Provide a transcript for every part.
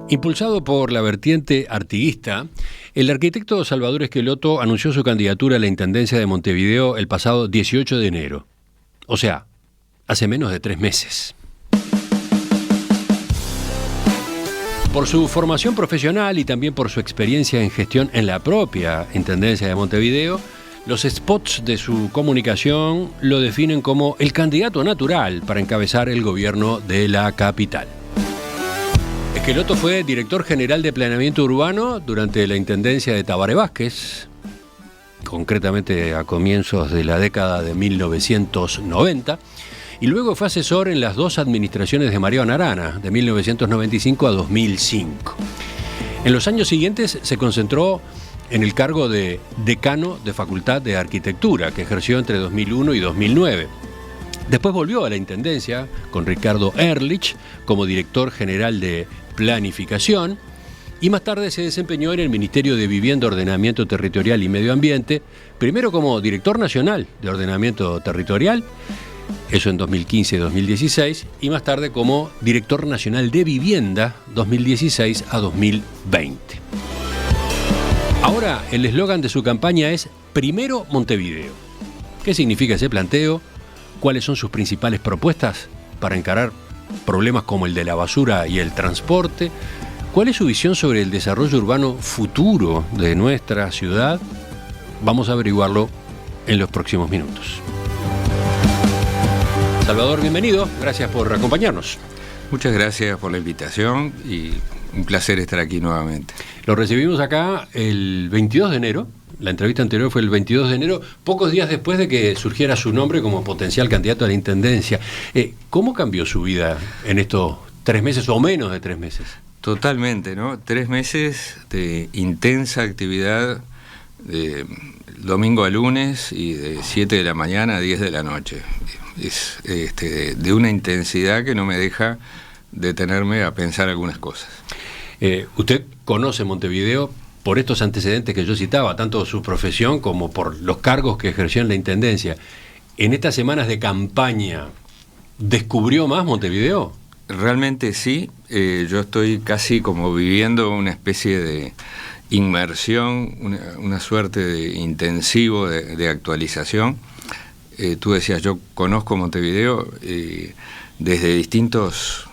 Impulsado por la vertiente artiguista, el arquitecto Salvador Esqueloto anunció su candidatura a la Intendencia de Montevideo el pasado 18 de enero. O sea, hace menos de 3 meses. Por su formación profesional y también por su experiencia en gestión en la propia Intendencia de Montevideo, los spots de su comunicación lo definen como el candidato natural para encabezar el gobierno de la capital. Esqueloto fue director general de planeamiento urbano durante la intendencia de Tabaré Vázquez, concretamente a comienzos de la década de 1990, y luego fue asesor en las 2 administraciones de Mariano Arana, de 1995 a 2005. En los años siguientes se concentró en el cargo de decano de Facultad de Arquitectura, que ejerció entre 2001 y 2009. Después volvió a la intendencia con Ricardo Ehrlich como director general de Planificación y más tarde se desempeñó en el Ministerio de Vivienda, Ordenamiento Territorial y Medio Ambiente, primero como director nacional de Ordenamiento Territorial, eso en 2015-2016, y más tarde como director nacional de Vivienda 2016 a 2020. Ahora el eslogan de su campaña es Primero Montevideo. ¿Qué significa ese planteo? ¿Cuáles son sus principales propuestas para encarar problemas como el de la basura y el transporte? ¿Cuál es su visión sobre el desarrollo urbano futuro de nuestra ciudad? Vamos a averiguarlo en los próximos minutos. Salvador, bienvenido. Gracias por acompañarnos. Muchas gracias por la invitación y un placer estar aquí nuevamente. Lo recibimos acá el 22 de enero. La entrevista anterior fue el 22 de enero, pocos días después de que surgiera su nombre como potencial candidato a la intendencia. ¿Cómo cambió su vida en estos 3 meses o menos de 3 meses? Totalmente, ¿no? 3 meses de intensa actividad, de domingo a lunes y de 7 de la mañana a 10 de la noche. Es de una intensidad que no me deja detenerme a pensar algunas cosas. Usted conoce Montevideo por estos antecedentes que yo citaba, tanto su profesión como por los cargos que ejerció en la intendencia. En estas semanas de campaña, ¿descubrió más Montevideo? Realmente sí. Yo estoy casi como viviendo una especie de inmersión, una suerte de intensivo de actualización. Tú decías, yo conozco Montevideo desde distintos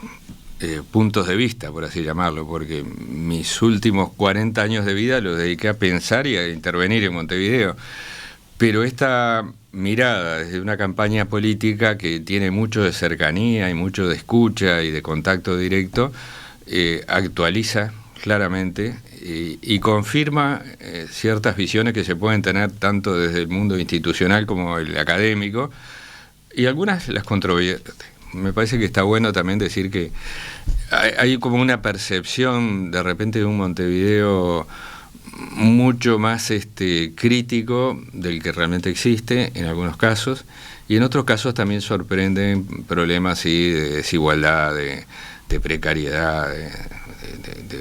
puntos de vista, por así llamarlo, porque mis últimos 40 años de vida los dediqué a pensar y a intervenir en Montevideo. Pero esta mirada desde una campaña política que tiene mucho de cercanía y mucho de escucha y de contacto directo, actualiza claramente y confirma ciertas visiones que se pueden tener tanto desde el mundo institucional como el académico, y algunas las controvierte. Me parece que está bueno también decir que hay como una percepción de repente de un Montevideo mucho más crítico del que realmente existe en algunos casos, y en otros casos también sorprenden problemas sí, de desigualdad, de precariedad,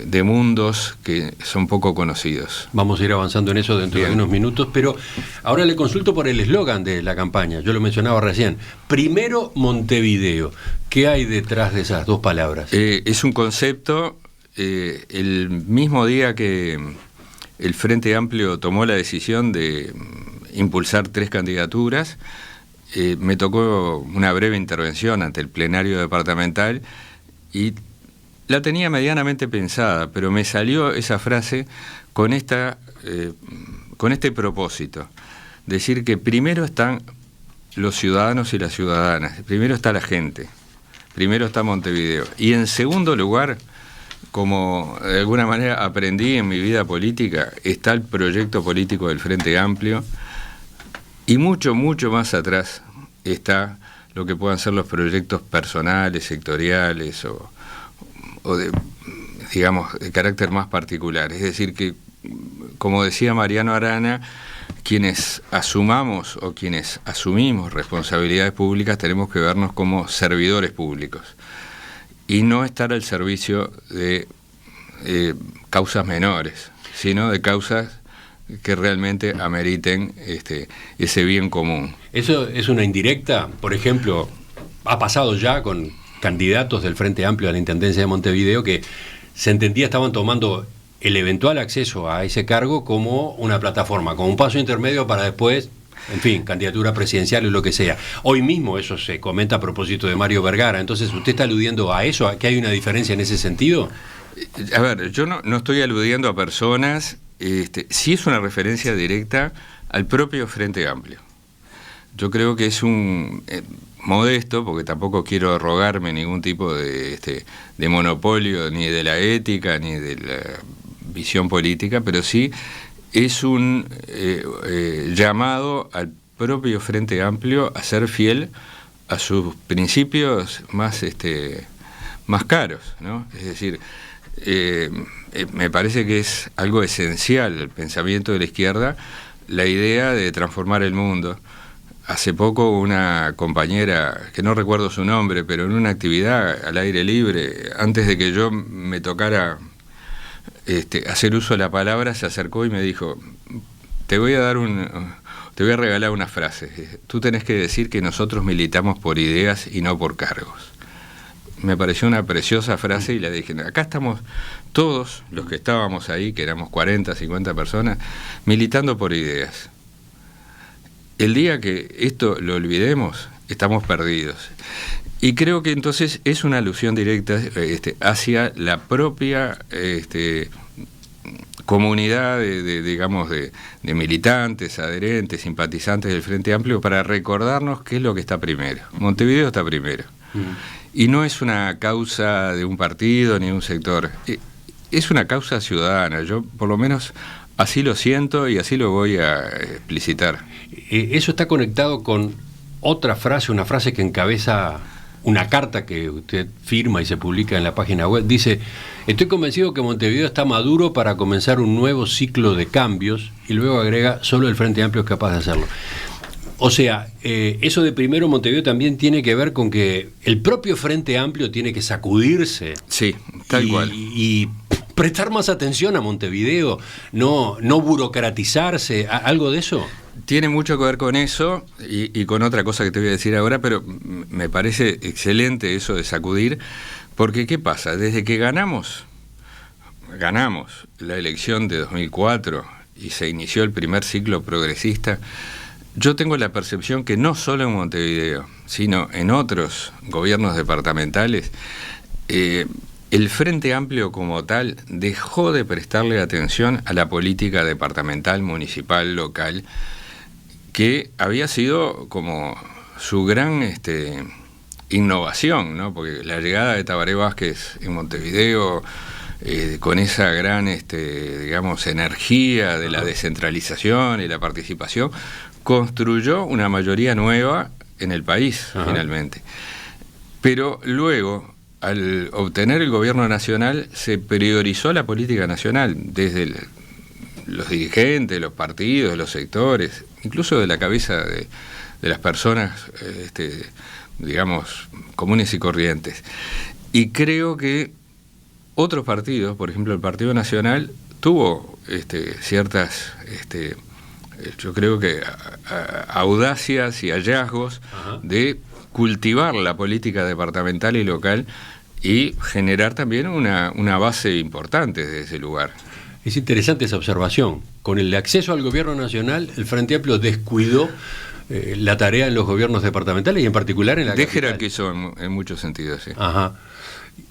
de mundos que son poco conocidos. Vamos a ir avanzando en eso dentro de unos minutos, pero ahora le consulto por el eslogan de la campaña. Yo lo mencionaba recién. Primero Montevideo. ¿Qué hay detrás de esas 2 palabras? Es un concepto. El mismo día que el Frente Amplio tomó la decisión de impulsar 3 candidaturas, me tocó una breve intervención ante el plenario departamental y la tenía medianamente pensada, pero me salió esa frase con este propósito. Decir que primero están los ciudadanos y las ciudadanas, primero está la gente, primero está Montevideo. Y en segundo lugar, como de alguna manera aprendí en mi vida política, está el proyecto político del Frente Amplio, y mucho, mucho más atrás está lo que puedan ser los proyectos personales, sectoriales o de, digamos, de carácter más particular. Es decir, que, como decía Mariano Arana, quienes asumamos o quienes asumimos responsabilidades públicas tenemos que vernos como servidores públicos y no estar al servicio de causas menores, sino de causas que realmente ameriten ese bien común. ¿Eso es una indirecta? Por ejemplo, ha pasado ya con candidatos del Frente Amplio a la Intendencia de Montevideo que se entendía, estaban tomando el eventual acceso a ese cargo como una plataforma, como un paso intermedio para después, en fin, candidatura presidencial o lo que sea. Hoy mismo eso se comenta a propósito de Mario Vergara. Entonces, ¿usted está aludiendo a eso, a que hay una diferencia en ese sentido? A ver, yo no estoy aludiendo a personas, sí es una referencia directa al propio Frente Amplio. Yo creo que es un modesto, porque tampoco quiero arrogarme ningún tipo de monopolio, ni de la ética, ni de la visión política, pero sí es un llamado al propio Frente Amplio a ser fiel a sus principios más caros, ¿no? Es decir, me parece que es algo esencial el pensamiento de la izquierda, la idea de transformar el mundo. Hace poco una compañera, que no recuerdo su nombre, pero en una actividad al aire libre, antes de que yo me tocara hacer uso de la palabra, se acercó y me dijo: te voy a regalar una frase. Tú tenés que decir que nosotros militamos por ideas y no por cargos. Me pareció una preciosa frase y le dije: acá estamos todos los que estábamos ahí, que éramos 40, 50 personas, militando por ideas. El día que esto lo olvidemos, estamos perdidos. Y creo que entonces es una alusión directa hacia la propia comunidad de militantes, adherentes, simpatizantes del Frente Amplio, para recordarnos qué es lo que está primero. Montevideo está primero. Y no es una causa de un partido ni un sector, es una causa ciudadana. Yo por lo menos así lo siento y así lo voy a explicitar. Eso está conectado con otra frase, una frase que encabeza una carta que usted firma y se publica en la página web. Dice: estoy convencido que Montevideo está maduro para comenzar un nuevo ciclo de cambios, y luego agrega: solo el Frente Amplio es capaz de hacerlo. O sea, eso de primero Montevideo también tiene que ver con que el propio Frente Amplio tiene que sacudirse. Sí, tal cual. Y prestar más atención a Montevideo, no burocratizarse, ¿algo de eso? Tiene mucho que ver con eso y con otra cosa que te voy a decir ahora, pero me parece excelente eso de sacudir, porque ¿qué pasa? Desde que ganamos la elección de 2004 y se inició el primer ciclo progresista, yo tengo la percepción que no solo en Montevideo, sino en otros gobiernos departamentales, el Frente Amplio como tal dejó de prestarle atención a la política departamental, municipal, local, que había sido como su gran innovación, ¿no? Porque la llegada de Tabaré Vázquez en Montevideo, con esa gran energía de la descentralización y la participación, construyó una mayoría nueva en el país. Ajá. Finalmente. Pero luego, al obtener el gobierno nacional, se priorizó la política nacional, desde los dirigentes, los partidos, los sectores, incluso de la cabeza de las personas, comunes y corrientes. Y creo que otros partidos, por ejemplo el Partido Nacional, tuvo ciertas, yo creo que audacias y hallazgos. Ajá. De cultivar la política departamental y local y generar también una base importante de ese lugar. Es interesante esa observación. Con el acceso al gobierno nacional, el Frente Amplio descuidó la tarea en los gobiernos departamentales y en particular en la capital. Jerarquizó en muchos sentidos, sí. Ajá.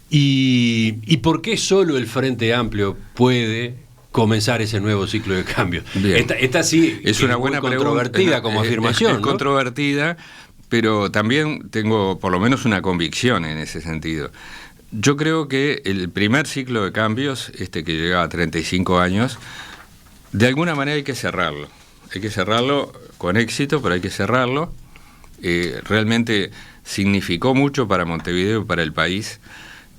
¿Y por qué solo el Frente Amplio puede comenzar ese nuevo ciclo de cambio? Esta sí es una buena controvertida como afirmación, es ¿no? Controvertida, pero también tengo por lo menos una convicción en ese sentido. Yo creo que el primer ciclo de cambios, que llega a 35 años, de alguna manera hay que cerrarlo. Hay que cerrarlo con éxito, pero hay que cerrarlo. Realmente significó mucho para Montevideo y para el país,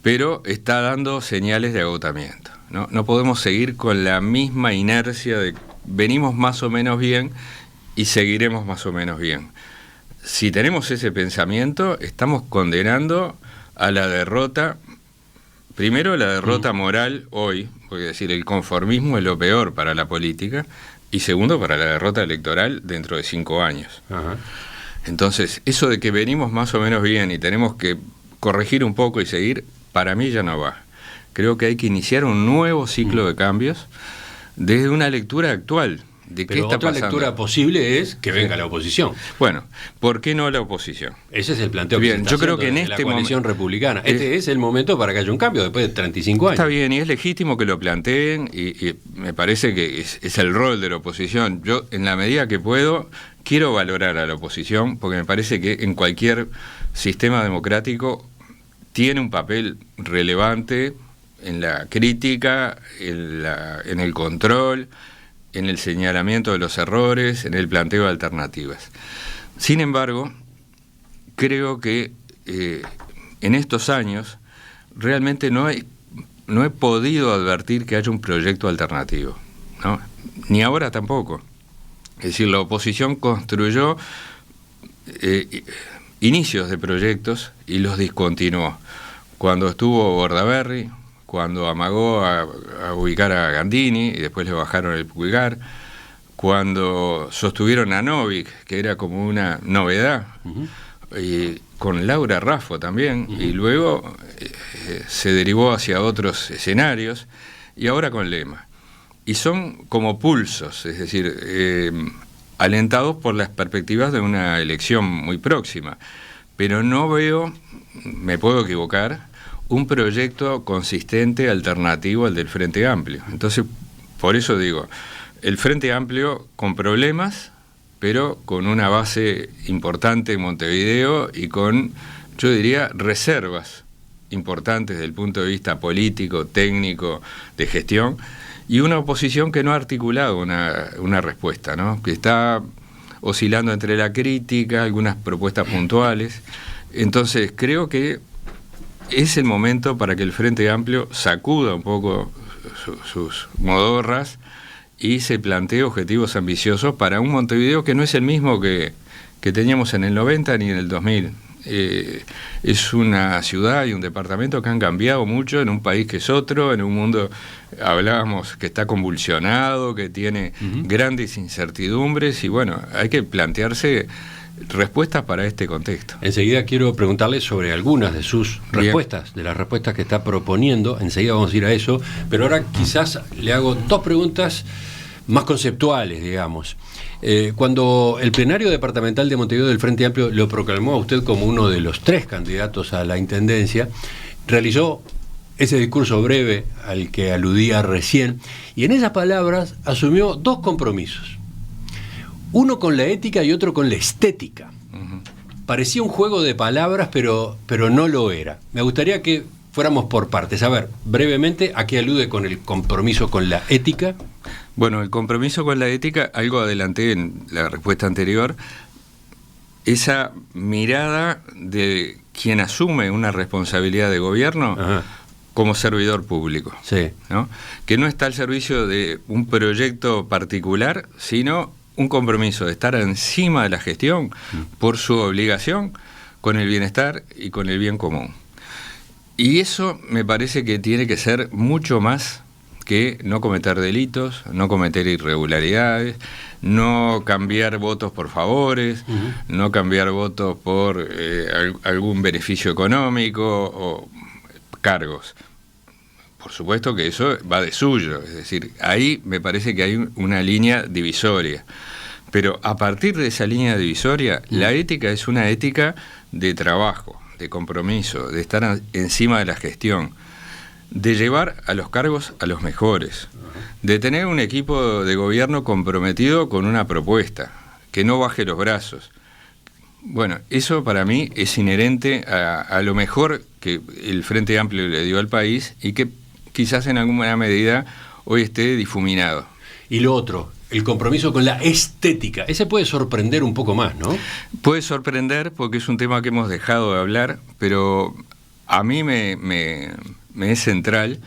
pero está dando señales de agotamiento, ¿no? No podemos seguir con la misma inercia de venimos más o menos bien y seguiremos más o menos bien. Si tenemos ese pensamiento, estamos condenando a la derrota, primero la derrota moral hoy, porque decir, el conformismo es lo peor para la política, y segundo para la derrota electoral dentro de 5 años. Ajá. Entonces, eso de que venimos más o menos bien y tenemos que corregir un poco y seguir, para mí ya no va. Creo que hay que iniciar un nuevo ciclo de cambios desde una lectura actual. ¿De qué está otra pasando? lectura posible es que venga la oposición. Bueno, ¿por qué no la oposición? Ese es el planteo que Bien, se está yo creo haciendo que en desde este la coalición republicana. Este es el momento para que haya un cambio después de 35 años. Está bien, y es legítimo que lo planteen, y me parece que es el rol de la oposición. Yo, en la medida que puedo, quiero valorar a la oposición, porque me parece que en cualquier sistema democrático tiene un papel relevante en la crítica, en el control, en el señalamiento de los errores, en el planteo de alternativas. Sin embargo, creo que en estos años realmente no he podido advertir que haya un proyecto alternativo, ¿no? Ni ahora tampoco. Es decir, la oposición construyó inicios de proyectos y los discontinuó. Cuando estuvo Bordaberry, cuando amagó a ubicar a Gandini y después le bajaron el pulgar, cuando sostuvieron a Novik, que era como una novedad, y con Laura Raffo también, y luego se derivó hacia otros escenarios, y ahora con Lema. Y son como pulsos, es decir, alentados por las perspectivas de una elección muy próxima. Pero no veo, me puedo equivocar, un proyecto consistente, alternativo al del Frente Amplio. Entonces, por eso digo, el Frente Amplio con problemas, pero con una base importante en Montevideo y con, yo diría, reservas importantes desde el punto de vista político, técnico, de gestión, y una oposición que no ha articulado una respuesta, ¿no? Que está oscilando entre la crítica, algunas propuestas puntuales. Entonces, creo que es el momento para que el Frente Amplio sacuda un poco sus modorras y se plantee objetivos ambiciosos para un Montevideo que no es el mismo que teníamos en el 90 ni en el 2000. Es una ciudad y un departamento que han cambiado mucho en un país que es otro, en un mundo, hablábamos, que está convulsionado, que tiene grandes incertidumbres, y bueno, hay que plantearse respuestas para este contexto. Enseguida quiero preguntarle sobre algunas de sus respuestas, de las respuestas que está proponiendo. Enseguida vamos a ir a eso, pero ahora quizás le hago dos preguntas más conceptuales, digamos. Cuando el plenario departamental de Montevideo del Frente Amplio lo proclamó a usted como uno de los 3 candidatos a la intendencia, realizó ese discurso breve al que aludía recién, y en esas palabras asumió 2 compromisos. Uno con la ética y otro con la estética. Parecía un juego de palabras, pero no lo era. Me gustaría que fuéramos por partes. A ver, brevemente, ¿a qué alude con el compromiso con la ética? Bueno, el compromiso con la ética, algo adelanté en la respuesta anterior, esa mirada de quien asume una responsabilidad de gobierno como servidor público, sí, ¿no? Que no está al servicio de un proyecto particular, sino un compromiso de estar encima de la gestión por su obligación con el bienestar y con el bien común. Y eso me parece que tiene que ser mucho más que no cometer delitos, no cometer irregularidades, no cambiar votos por favores, no cambiar votos por algún beneficio económico o cargos. Por supuesto que eso va de suyo, es decir, ahí me parece que hay una línea divisoria. Pero a partir de esa línea divisoria, la ética es una ética de trabajo, de compromiso, de estar encima de la gestión, de llevar a los cargos a los mejores, de tener un equipo de gobierno comprometido con una propuesta, que no baje los brazos. Bueno, eso para mí es inherente a lo mejor que el Frente Amplio le dio al país y que quizás en alguna medida hoy esté difuminado. Y lo otro, el compromiso con la estética. Ese puede sorprender un poco más, ¿no? Puede sorprender porque es un tema que hemos dejado de hablar, pero a mí me es central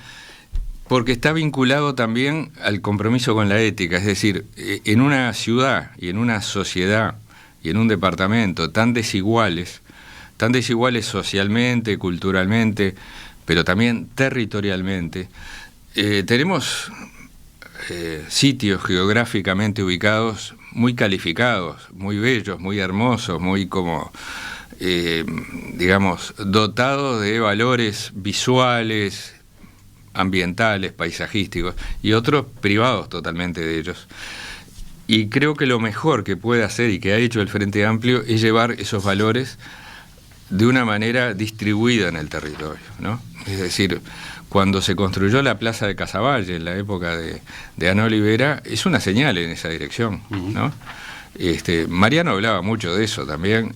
porque está vinculado también al compromiso con la ética. Es decir, en una ciudad y en una sociedad y en un departamento tan desiguales socialmente, culturalmente, pero también territorialmente, tenemos sitios geográficamente ubicados muy calificados, muy bellos, muy hermosos, muy como, digamos, dotados de valores visuales, ambientales, paisajísticos, y otros privados totalmente de ellos. Y creo que lo mejor que puede hacer y que ha hecho el Frente Amplio es llevar esos valores de una manera distribuida en el territorio, ¿no? Es decir, cuando se construyó la Plaza de Casaballe en la época de Ana Olivera, es una señal en esa dirección, ¿no? Mariano hablaba mucho de eso también,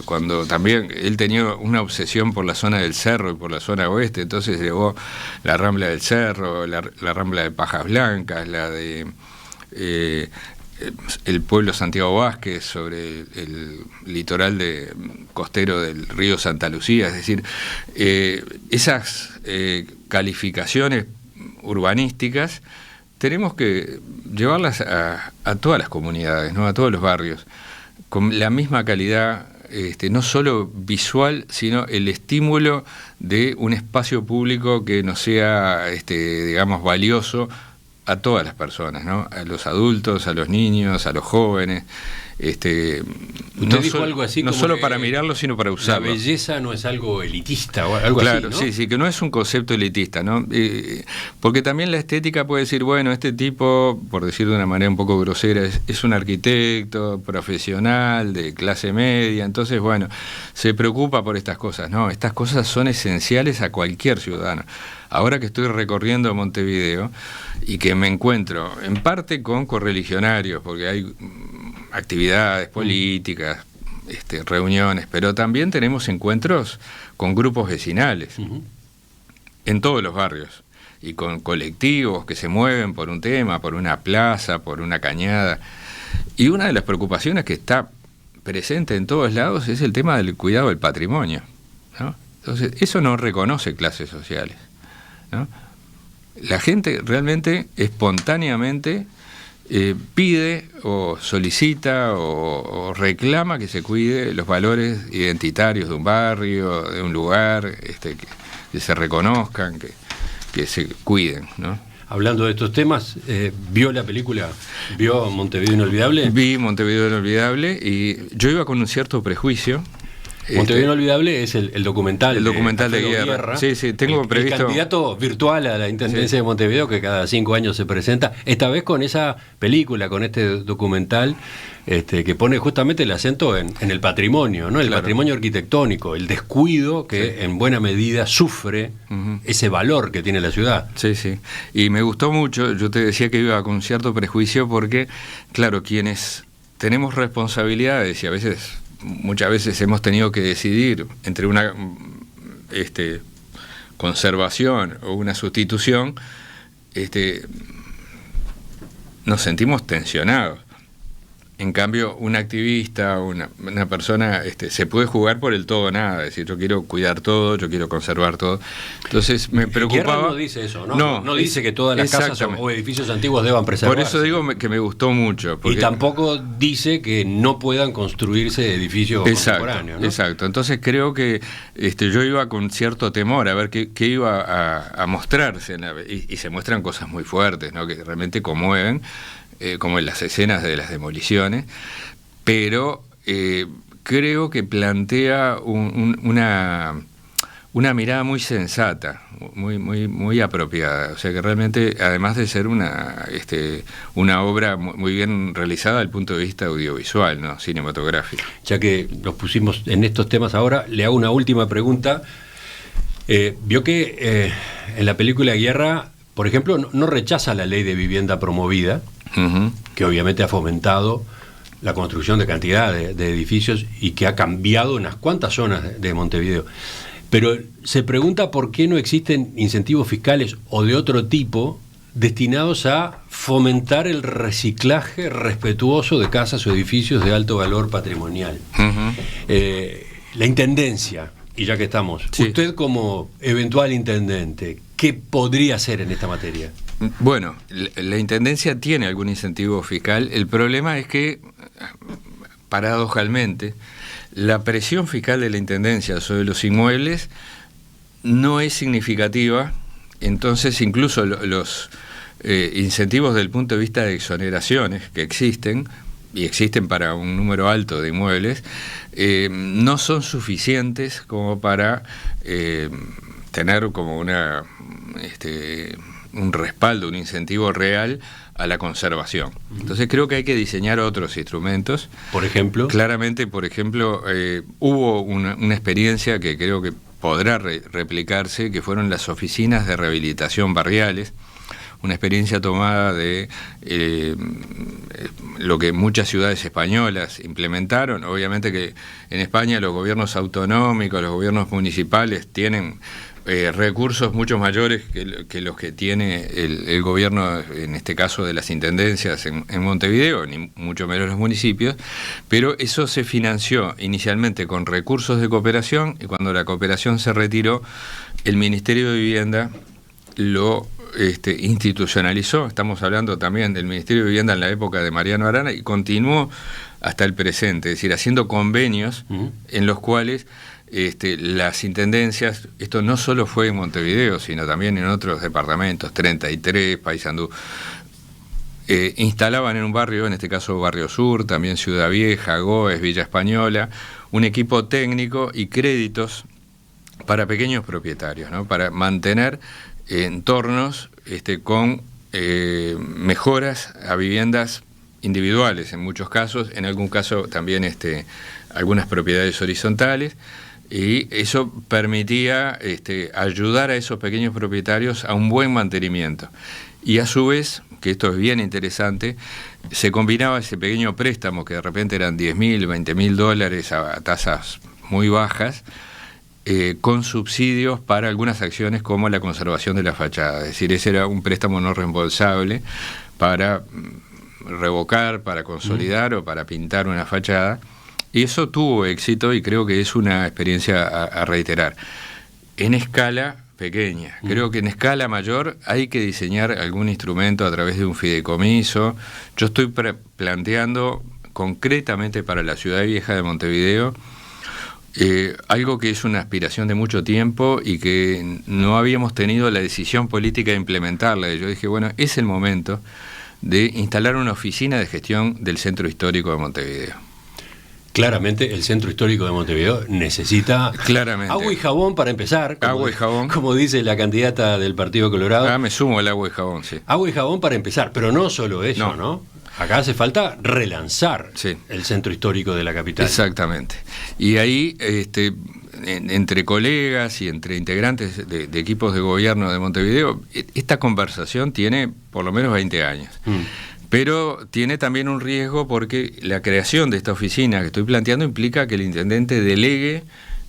cuando también él tenía una obsesión por la zona del Cerro y por la zona oeste, entonces llevó la Rambla del Cerro, la Rambla de Pajas Blancas, la de el pueblo Santiago Vázquez sobre el litoral costero del río Santa Lucía, es decir, esas calificaciones urbanísticas tenemos que llevarlas a todas las comunidades, ¿no? A todos los barrios, con la misma calidad, no solo visual, sino el estímulo de un espacio público que nos sea, digamos, valioso a todas las personas, ¿no? A los adultos, a los niños, a los jóvenes. Usted dijo algo así no como solo que para mirarlo, sino para usarlo. La belleza no es algo elitista o algo claro, así, ¿no? Sí, que no es un concepto elitista, ¿no? Porque también la estética puede decir, bueno, este tipo, por decir de una manera un poco grosera, es un arquitecto profesional de clase media, entonces, bueno, se preocupa por estas cosas. No, estas cosas son esenciales a cualquier ciudadano. Ahora que estoy recorriendo Montevideo y que me encuentro en parte con correligionarios, porque hay actividades políticas, reuniones, pero también tenemos encuentros con grupos vecinales en todos los barrios y con colectivos que se mueven por un tema, por una plaza, por una cañada. Y una de las preocupaciones que está presente en todos lados es el tema del cuidado del patrimonio, ¿no? Entonces, eso no reconoce clases sociales, ¿no? La gente realmente espontáneamente pide o solicita o reclama que se cuide los valores identitarios de un barrio, de un lugar, que se reconozcan, que se cuiden, ¿no? Hablando de estos temas, ¿vio la película? ¿Vio Montevideo Inolvidable? Vi Montevideo Inolvidable y yo iba con un cierto prejuicio. Montevideo Inolvidable es el documental. El documental de Guerra. Sí, tengo previsto. El candidato virtual a la Intendencia de Montevideo, que cada 5 años se presenta, esta vez con esa película, con este documental, que pone justamente el acento en el patrimonio, ¿no? El patrimonio arquitectónico, el descuido que en buena medida sufre ese valor que tiene la ciudad. Sí. Y me gustó mucho, yo te decía que iba con cierto prejuicio porque, claro, quienes tenemos responsabilidades y muchas veces hemos tenido que decidir entre una conservación o una sustitución, nos sentimos tensionados. En cambio, un activista, una persona, se puede jugar por el todo o nada, es decir, yo quiero cuidar todo, yo quiero conservar todo. Entonces me preocupaba. Guerra no dice eso, ¿no? No dice que todas las casas o edificios antiguos deban preservarse. Por eso digo que me gustó mucho. Y tampoco dice que no puedan construirse edificios contemporáneos, ¿no? Exacto. Entonces creo que yo iba con cierto temor a ver qué iba a mostrarse, y se muestran cosas muy fuertes, ¿no? Que realmente conmueven, como en las escenas de las demoliciones, pero creo que plantea una mirada muy sensata, muy apropiada, o sea que realmente, además de ser una obra muy bien realizada desde el punto de vista audiovisual, ¿no? Cinematográfico. Ya que nos pusimos en estos temas ahora, le hago una última pregunta. Vio que en la película Guerra, por ejemplo, no rechaza la ley de vivienda promovida, que obviamente ha fomentado la construcción de cantidad de edificios y que ha cambiado unas cuantas zonas de Montevideo. Pero se pregunta por qué no existen incentivos fiscales o de otro tipo destinados a fomentar el reciclaje respetuoso de casas o edificios de alto valor patrimonial. La Intendencia, y ya que estamos, usted como eventual intendente, ¿qué podría hacer en esta materia? Bueno, la Intendencia tiene algún incentivo fiscal. El problema es que, paradojalmente, la presión fiscal de la Intendencia sobre los inmuebles no es significativa. Entonces, incluso los incentivos desde el punto de vista de exoneraciones que existen, y existen para un número alto de inmuebles, no son suficientes como para tener como un respaldo, un incentivo real a la conservación. Entonces creo que hay que diseñar otros instrumentos. Por ejemplo. Claramente, por ejemplo, hubo una experiencia que creo que podrá replicarse, que fueron las oficinas de rehabilitación barriales, una experiencia tomada de lo que muchas ciudades españolas implementaron. Obviamente que en España los gobiernos autonómicos, los gobiernos municipales tienen recursos mucho mayores que los que tiene el gobierno, en este caso de las intendencias en Montevideo, ni mucho menos los municipios, pero eso se financió inicialmente con recursos de cooperación, y cuando la cooperación se retiró, el Ministerio de Vivienda lo institucionalizó. Estamos hablando también del Ministerio de Vivienda en la época de Mariano Arana, y continuó hasta el presente, es decir, haciendo convenios en los cuales las intendencias, esto no solo fue en Montevideo, sino también en otros departamentos, 33, Paysandú, instalaban en un barrio, en este caso Barrio Sur, también Ciudad Vieja, Goes, Villa Española, un equipo técnico y créditos para pequeños propietarios, ¿no? Para mantener entornos con mejoras a viviendas individuales en muchos casos, en algún caso también algunas propiedades horizontales, y eso permitía ayudar a esos pequeños propietarios a un buen mantenimiento. Y a su vez, que esto es bien interesante, se combinaba ese pequeño préstamo, que de repente eran $10.000, $20.000 a tasas muy bajas, con subsidios para algunas acciones como la conservación de la fachada. Es decir, ese era un préstamo no reembolsable para revocar, para consolidar o para pintar una fachada. Y eso tuvo éxito, y creo que es una experiencia a reiterar. En escala pequeña. Creo que en escala mayor hay que diseñar algún instrumento a través de un fideicomiso. Yo estoy planteando concretamente para la Ciudad Vieja de Montevideo algo que es una aspiración de mucho tiempo y que no habíamos tenido la decisión política de implementarla. Yo dije, bueno, es el momento de instalar una oficina de gestión del Centro Histórico de Montevideo. Claramente el Centro Histórico de Montevideo necesita agua y jabón para empezar, agua y jabón, como dice la candidata del Partido Colorado. Me sumo al agua y jabón, sí. Agua y jabón para empezar, pero no solo eso, ¿no? Acá hace falta relanzar el Centro Histórico de la capital. Exactamente. Y ahí, entre colegas y entre integrantes de equipos de gobierno de Montevideo, esta conversación tiene por lo menos 20 años. Pero tiene también un riesgo, porque la creación de esta oficina que estoy planteando implica que el intendente delegue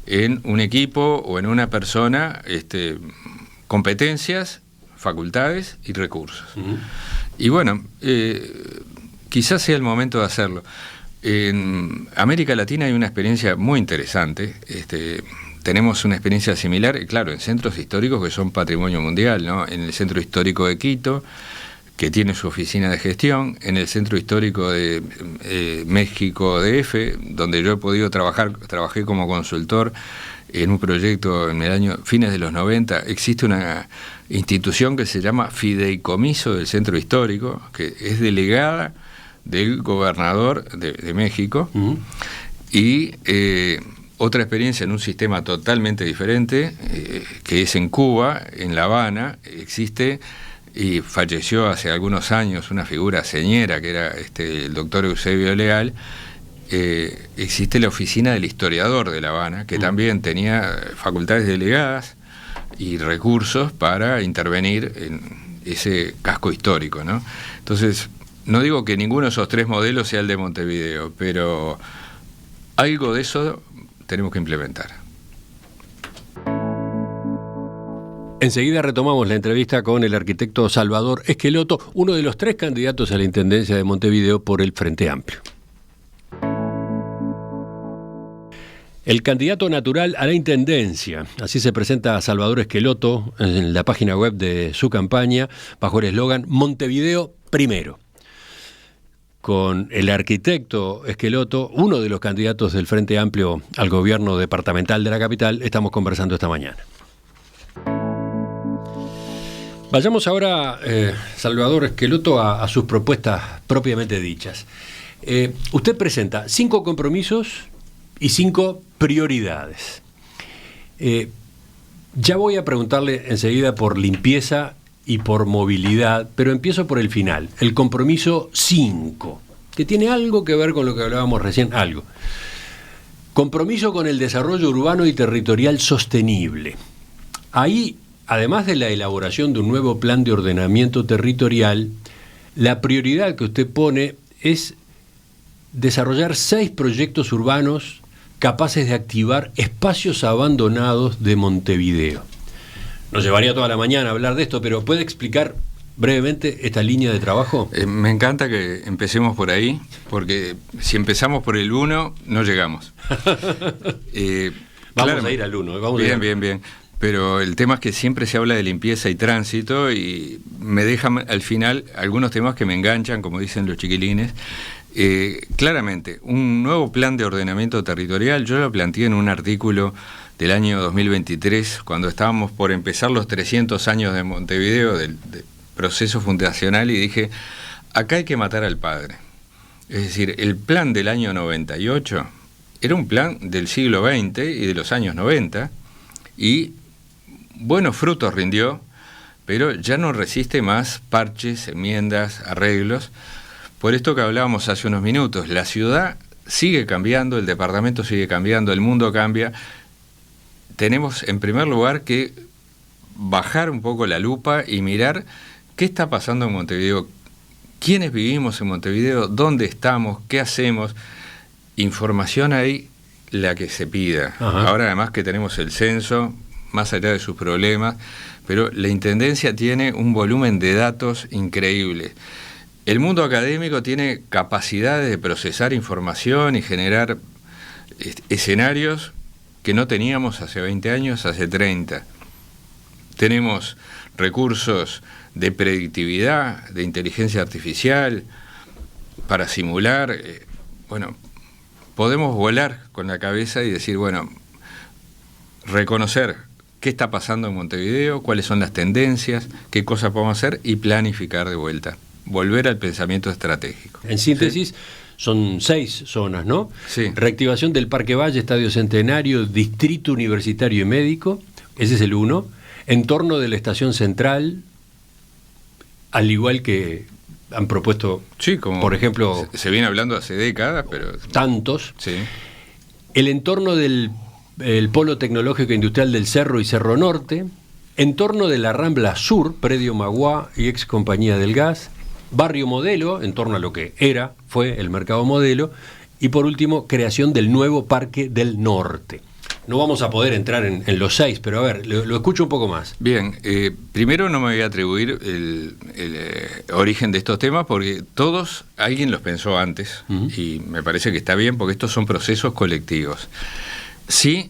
en un equipo o en una persona competencias, facultades y recursos. Y bueno, quizás sea el momento de hacerlo. En América Latina hay una experiencia muy interesante. Tenemos una experiencia similar, claro, en centros históricos que son patrimonio mundial, ¿no? En el Centro Histórico de Quito, que tiene su oficina de gestión, en el Centro Histórico de México DF, donde yo he podido trabajé como consultor en un proyecto en el año fines de los 90. Existe una institución que se llama Fideicomiso del Centro Histórico, que es delegada del gobernador de México, y otra experiencia en un sistema totalmente diferente, que es en Cuba, en La Habana. Existe, y falleció hace algunos años, una figura señera que era el doctor Eusebio Leal. Existe la oficina del historiador de La Habana, que también tenía facultades delegadas y recursos para intervenir en ese casco histórico, ¿no? Entonces, no digo que ninguno de esos tres modelos sea el de Montevideo, pero algo de eso tenemos que implementar. Enseguida retomamos la entrevista con el arquitecto Salvador Esqueloto, uno de los 3 candidatos a la Intendencia de Montevideo por el Frente Amplio. El candidato natural a la Intendencia, así se presenta a Salvador Esqueloto en la página web de su campaña, bajo el eslogan Montevideo Primero. Con el arquitecto Esqueloto, uno de los candidatos del Frente Amplio al gobierno departamental de la capital, estamos conversando esta mañana. Vayamos ahora, Salvador Esqueloto, a sus propuestas propiamente dichas. Usted presenta 5 compromisos y 5 prioridades. Ya voy a preguntarle enseguida por limpieza y por movilidad, pero empiezo por el final, el compromiso 5, que tiene algo que ver con lo que hablábamos recién, algo. Compromiso con el desarrollo urbano y territorial sostenible. Ahí, además de la elaboración de un nuevo plan de ordenamiento territorial, la prioridad que usted pone es desarrollar 6 proyectos urbanos capaces de activar espacios abandonados de Montevideo. Nos llevaría toda la mañana hablar de esto, pero ¿puede explicar brevemente esta línea de trabajo? Me encanta que empecemos por ahí, porque si empezamos por el 1, no llegamos. Vamos a ir al 1. Bien. Pero el tema es que siempre se habla de limpieza y tránsito y me dejan al final algunos temas que me enganchan, como dicen los chiquilines. Claramente, un nuevo plan de ordenamiento territorial, yo lo planteé en un artículo del año 2023, cuando estábamos por empezar los 300 años de Montevideo, del proceso fundacional, y dije, acá hay que matar al padre. Es decir, el plan del año 98 era un plan del siglo XX y de los años 90, y buenos frutos rindió, pero ya no resiste más parches, enmiendas, arreglos. Por esto que hablábamos hace unos minutos, la ciudad sigue cambiando, el departamento sigue cambiando, el mundo cambia. Tenemos en primer lugar que bajar un poco la lupa y mirar qué está pasando en Montevideo, quiénes vivimos en Montevideo, dónde estamos, qué hacemos. Información hay la que se pida. Ajá. Ahora además que tenemos el censo, más allá de sus problemas, pero la Intendencia tiene un volumen de datos increíble. El mundo académico tiene capacidades de procesar información y generar escenarios que no teníamos hace 20 años, hace 30. Tenemos recursos de predictividad, de inteligencia artificial, para simular. Podemos volar con la cabeza y decir, reconocer qué está pasando en Montevideo, cuáles son las tendencias, qué cosas podemos hacer y planificar de vuelta. Volver al pensamiento estratégico. En síntesis, ¿sí? Son 6 zonas, ¿no? Sí. Reactivación del Parque Valle, Estadio Centenario, Distrito Universitario y Médico, ese es el 1. Entorno de la Estación Central, al igual que han propuesto, sí, como por ejemplo... Se viene hablando hace décadas, pero... Tantos. Sí. El entorno del Polo Tecnológico Industrial del Cerro y Cerro Norte, entorno de la Rambla Sur, predio Magua y ex Compañía del Gas, Barrio Modelo, en torno a lo que fue el Mercado Modelo, y por último, creación del nuevo Parque del Norte. No vamos a poder entrar en los 6, pero a ver, lo escucho un poco más. Bien, primero no me voy a atribuir el origen de estos temas, porque todos, alguien los pensó antes, y me parece que está bien, porque estos son procesos colectivos. Sí,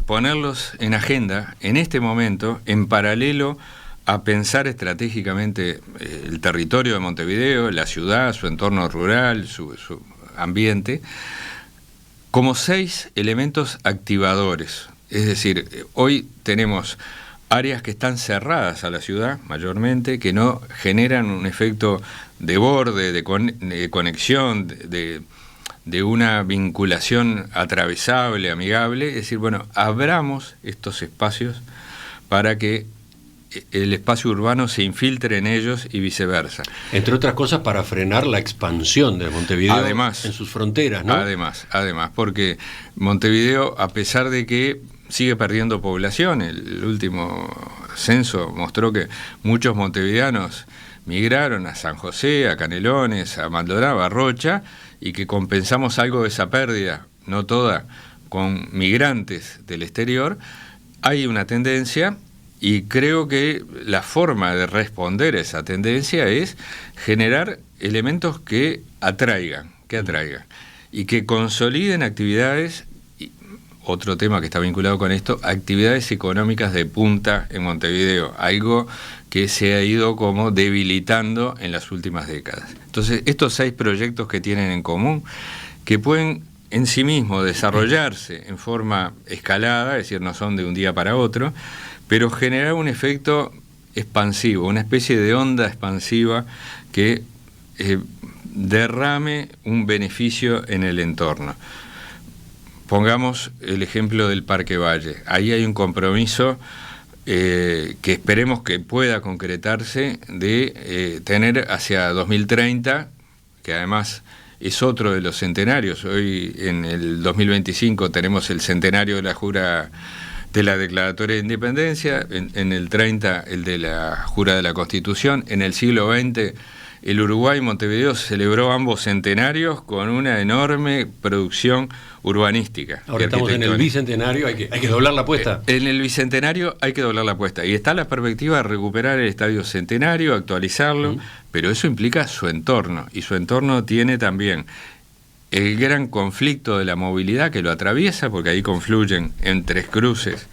ponerlos en agenda, en este momento, en paralelo a pensar estratégicamente el territorio de Montevideo, la ciudad, su entorno rural, su ambiente, como 6 elementos activadores. Es decir, hoy tenemos áreas que están cerradas a la ciudad, mayormente, que no generan un efecto de borde, de conexión, de una vinculación atravesable, amigable. Es decir, abramos estos espacios para que el espacio urbano se infiltre en ellos y viceversa. Entre otras cosas, para frenar la expansión de Montevideo además, en sus fronteras, ¿no? Además, porque Montevideo, a pesar de que sigue perdiendo población, el último censo mostró que muchos montevideanos migraron a San José, a Canelones, a Maldonado, a Rocha, y que compensamos algo de esa pérdida, no toda, con migrantes del exterior. Hay una tendencia, y creo que la forma de responder a esa tendencia es generar elementos que atraigan, y que consoliden actividades, y otro tema que está vinculado con esto, actividades económicas de punta en Montevideo, algo que se ha ido como debilitando en las últimas décadas. Entonces, estos 6 proyectos que tienen en común, que pueden en sí mismos desarrollarse en forma escalada, es decir, no son de un día para otro, pero generar un efecto expansivo, una especie de onda expansiva que derrame un beneficio en el entorno. pongamos el ejemplo del Parque Valle. Ahí hay un compromiso que esperemos que pueda concretarse de tener hacia 2030, que además es otro de los centenarios. Hoy en el 2025 tenemos el centenario de la jura de la Declaratoria de Independencia, en el 30 el de la jura de la Constitución, en el siglo XX el Uruguay, Montevideo, celebró ambos centenarios con una enorme producción urbanística. Ahora estamos en el bicentenario, hay que doblar la apuesta. En el bicentenario hay que doblar la apuesta. Y está la perspectiva de recuperar el Estadio Centenario, actualizarlo, pero eso implica su entorno. Y su entorno tiene también el gran conflicto de la movilidad que lo atraviesa, porque ahí confluyen en Tres Cruces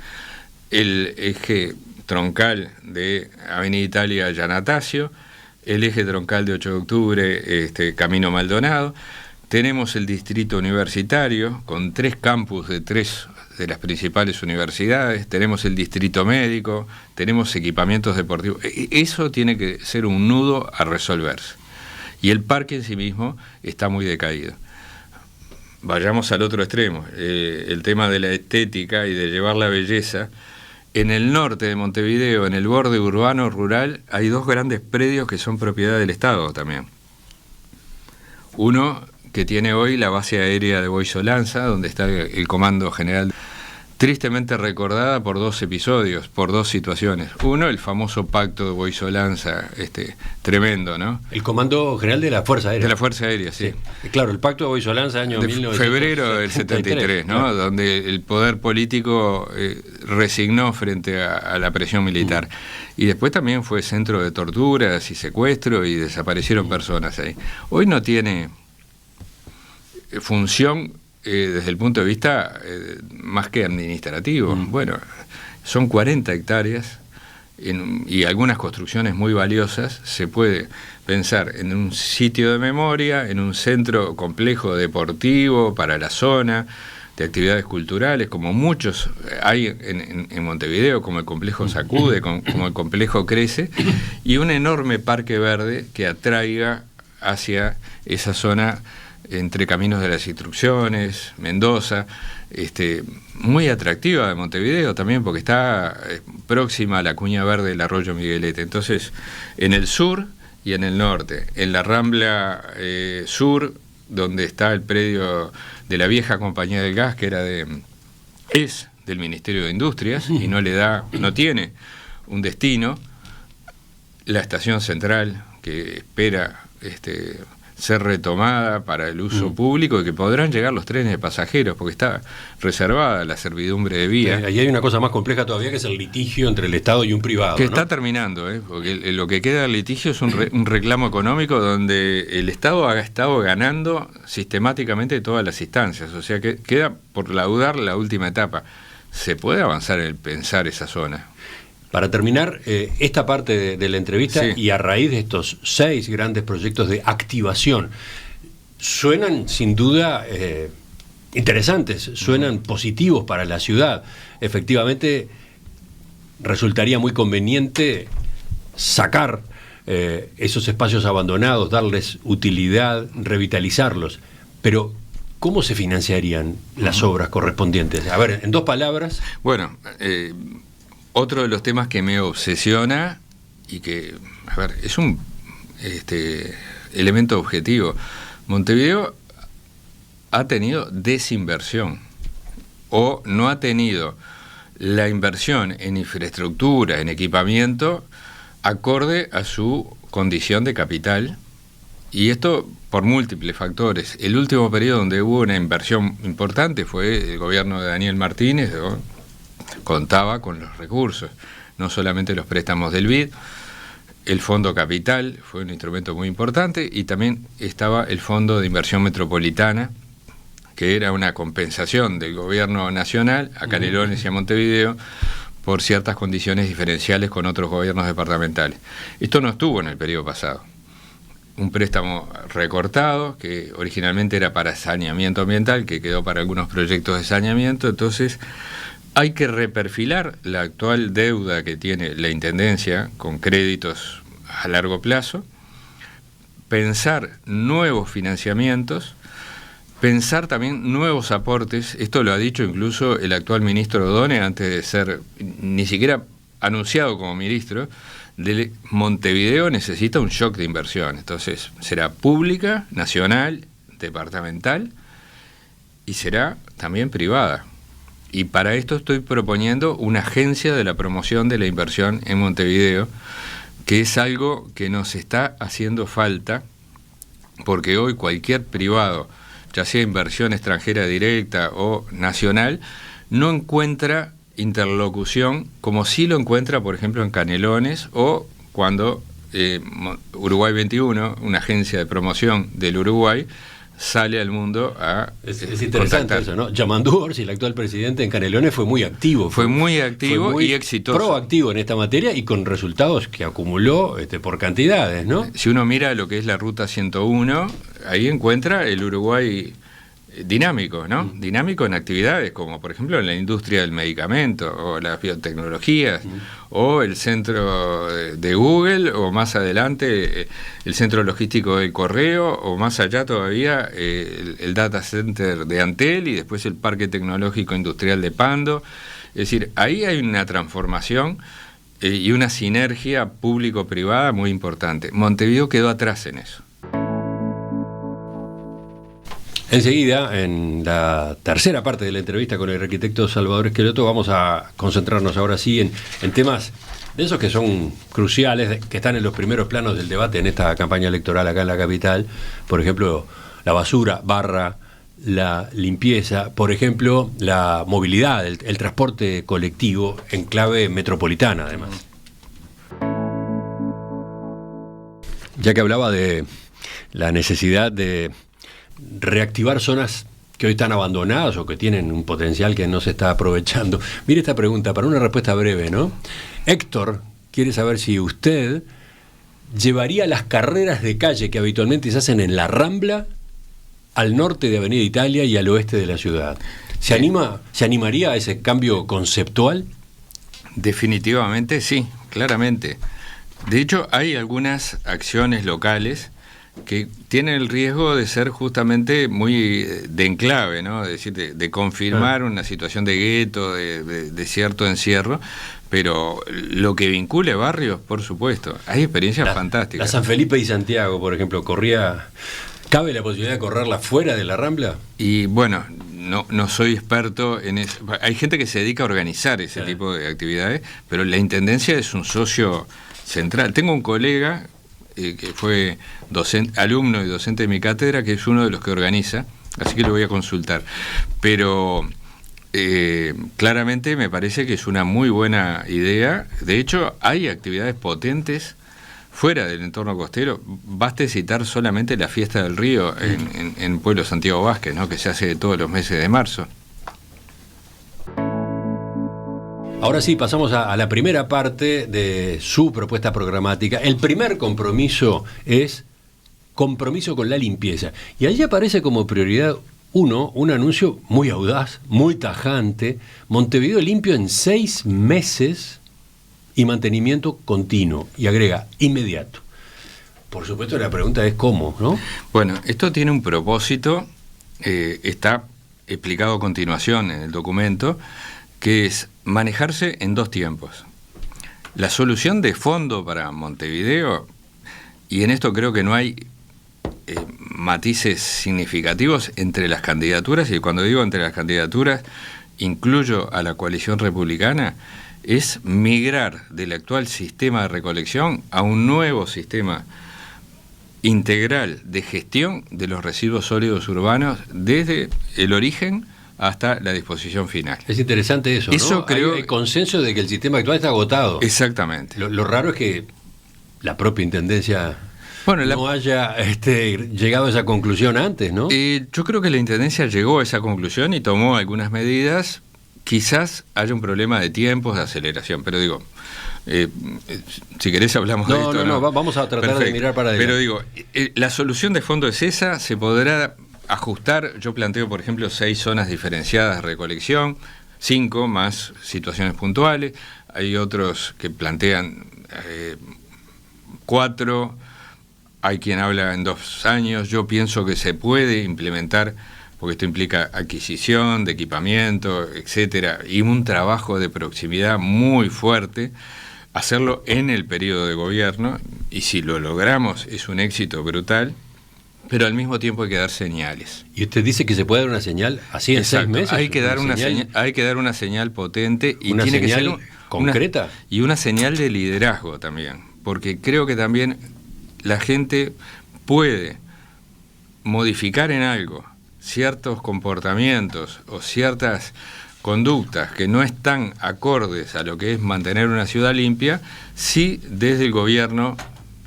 el eje troncal de Avenida Italia a Yanatacio, el eje troncal de 8 de octubre, Camino Maldonado. Tenemos el distrito universitario, con 3 campus de 3 de las principales universidades, tenemos el distrito médico, tenemos equipamientos deportivos. Eso tiene que ser un nudo a resolverse. Y el parque en sí mismo está muy decaído. Vayamos al otro extremo, el tema de la estética y de llevar la belleza. En el norte de Montevideo, en el borde urbano rural, hay 2 grandes predios que son propiedad del Estado también. Uno que tiene hoy la base aérea de Boisolanza, donde está el Comando General, tristemente recordada por 2 episodios, por 2 situaciones. Uno, el famoso pacto de Boisolanza, tremendo, ¿no? El Comando General de la Fuerza Aérea. De la Fuerza Aérea, sí. Claro, el pacto de Boisolanza, año 1973. Febrero del 73, ¿no? Claro. Donde el poder político resignó frente a la presión militar. Y después también fue centro de torturas y secuestro y desaparecieron personas ahí. Hoy no tiene función desde el punto de vista más que administrativo. Bueno, son 40 hectáreas y algunas construcciones muy valiosas. Se puede pensar en un sitio de memoria, en un centro complejo deportivo para la zona, de actividades culturales, como muchos hay en Montevideo, como el complejo Sacude, como el complejo Crece, y un enorme parque verde que atraiga hacia esa zona entre Caminos de las Instrucciones, Mendoza, muy atractiva de Montevideo también, porque está próxima a la cuña verde del arroyo Miguelete. Entonces, en el sur y en el norte, en la Rambla Sur, donde está el predio de la vieja compañía del gas, que es del Ministerio de Industrias, y no tiene un destino, la estación central, que espera ser retomada para el uso público, y que podrán llegar los trenes de pasajeros, porque está reservada la servidumbre de vía. Ahí hay una cosa más compleja todavía, que es el litigio entre el Estado y un privado, que ¿no? Está terminando, porque lo que queda del litigio es un reclamo económico donde el Estado ha estado ganando sistemáticamente todas las instancias, o sea que queda por laudar la última etapa. ¿Se puede avanzar en pensar esa zona? Para terminar esta parte de la entrevista, sí, y a raíz de estos 6 grandes proyectos de activación, suenan sin duda interesantes, suenan positivos para la ciudad. Efectivamente, resultaría muy conveniente sacar esos espacios abandonados, darles utilidad, revitalizarlos. Pero, ¿cómo se financiarían las obras correspondientes? A ver, en 2 palabras. Bueno, otro de los temas que me obsesiona y que, es un elemento objetivo. Montevideo ha tenido desinversión, o no ha tenido la inversión en infraestructura, en equipamiento, acorde a su condición de capital, y esto por múltiples factores. El último periodo donde hubo una inversión importante fue el gobierno de Daniel Martínez, contaba con los recursos, no solamente los préstamos del BID, el Fondo Capital fue un instrumento muy importante, y también estaba el Fondo de Inversión Metropolitana, que era una compensación del gobierno nacional a Canelones y a Montevideo por ciertas condiciones diferenciales con otros gobiernos departamentales. Esto no estuvo en el periodo pasado. Un préstamo recortado, que originalmente era para saneamiento ambiental, que quedó para algunos proyectos de saneamiento. Entonces, hay que reperfilar la actual deuda que tiene la Intendencia con créditos a largo plazo, pensar nuevos financiamientos pensar también nuevos aportes. Esto lo ha dicho incluso el actual ministro O'Donnell antes de ser ni siquiera anunciado como ministro. Montevideo necesita un shock de inversión, entonces será pública, nacional, departamental y será también privada. Y para esto estoy proponiendo una agencia de la promoción de la inversión en Montevideo, que es algo que nos está haciendo falta, porque hoy cualquier privado, ya sea inversión extranjera directa o nacional, no encuentra interlocución como sí lo encuentra, por ejemplo, en Canelones o cuando Uruguay 21, una agencia de promoción del Uruguay, sale al mundo a Es interesante eso, ¿no? Yamandu Orsi, el actual presidente en Canelones, fue muy activo. Fue muy activo y exitoso. Proactivo en esta materia y con resultados que acumuló por cantidades, ¿no? Si uno mira lo que es la Ruta 101, ahí encuentra el Uruguay dinámico, ¿no? Dinámico en actividades como, por ejemplo, en la industria del medicamento o las biotecnologías o el centro de Google o más adelante el centro logístico del correo o más allá todavía el data center de Antel y después el parque tecnológico industrial de Pando. Es decir, ahí hay una transformación y una sinergia público-privada muy importante. Montevideo quedó atrás en eso. Enseguida, en la tercera parte de la entrevista con el arquitecto Salvador Esqueloto, vamos a concentrarnos ahora sí en temas de esos que son cruciales, que están en los primeros planos del debate en esta campaña electoral acá en la capital. Por ejemplo, la basura / la limpieza, por ejemplo, la movilidad, el transporte colectivo en clave metropolitana, además. Ya que hablaba de la necesidad de reactivar zonas que hoy están abandonadas o que tienen un potencial que no se está aprovechando. Mire esta pregunta, para una respuesta breve, ¿no? Héctor quiere saber si usted llevaría las carreras de calle que habitualmente se hacen en la Rambla al norte de Avenida Italia y al oeste de la ciudad. ¿Se animaría a ese cambio conceptual? Definitivamente sí, claramente. De hecho, hay algunas acciones locales que tienen el riesgo de ser justamente muy de enclave, ¿no? Es decir, de confirmar una situación de gueto, de cierto encierro, pero lo que vincule barrios, por supuesto, hay experiencias fantásticas. La San Felipe y Santiago, por ejemplo, ¿cabe la posibilidad de correrla fuera de la Rambla? Y bueno, no soy experto en eso. Hay gente que se dedica a organizar ese tipo de actividades, pero la Intendencia es un socio central. Tengo un colega que fue alumno y docente de mi cátedra, que es uno de los que organiza, así que lo voy a consultar. Pero claramente me parece que es una muy buena idea. De hecho, hay actividades potentes fuera del entorno costero. Baste citar solamente la Fiesta del Río en Pueblo Santiago Vázquez, ¿no? Que se hace todos los meses de marzo. Ahora sí, pasamos a la primera parte de su propuesta programática. El primer compromiso es compromiso con la limpieza. Y allí aparece como prioridad un anuncio muy audaz, muy tajante: Montevideo limpio en 6 meses y mantenimiento continuo. Y agrega, inmediato. Por supuesto, la pregunta es cómo, ¿no? Bueno, esto tiene un propósito, está explicado a continuación en el documento, que es manejarse en 2 tiempos. La solución de fondo para Montevideo, y en esto creo que no hay matices significativos entre las candidaturas, y cuando digo entre las candidaturas incluyo a la coalición republicana, es migrar del actual sistema de recolección a un nuevo sistema integral de gestión de los residuos sólidos urbanos desde el origen hasta la disposición final. Es interesante eso, ¿no? Creo... Hay consenso de que el sistema actual está agotado. Exactamente. Lo raro es que la propia Intendencia no haya llegado a esa conclusión antes, ¿no? Yo creo que la Intendencia llegó a esa conclusión y tomó algunas medidas. Quizás haya un problema de tiempos, de aceleración, pero digo, si querés hablamos de esto. No, vamos a tratar de mirar para adelante. Pero digo, la solución de fondo es esa, se podrá ajustar. Yo planteo, por ejemplo, 6 zonas diferenciadas de recolección, 5 más situaciones puntuales. Hay otros que plantean 4, hay quien habla en 2 años. Yo pienso que se puede implementar porque esto implica adquisición de equipamiento, etcétera, y un trabajo de proximidad muy fuerte, hacerlo en el periodo de gobierno, y si lo logramos es un éxito brutal, pero al mismo tiempo hay que dar señales. Y usted dice que se puede dar una señal así en Exacto. 6 meses. Hay que dar hay que dar una señal potente y una tiene señal que ser concreta y una señal de liderazgo también, porque creo que también la gente puede modificar en algo ciertos comportamientos o ciertas conductas que no están acordes a lo que es mantener una ciudad limpia, si desde el gobierno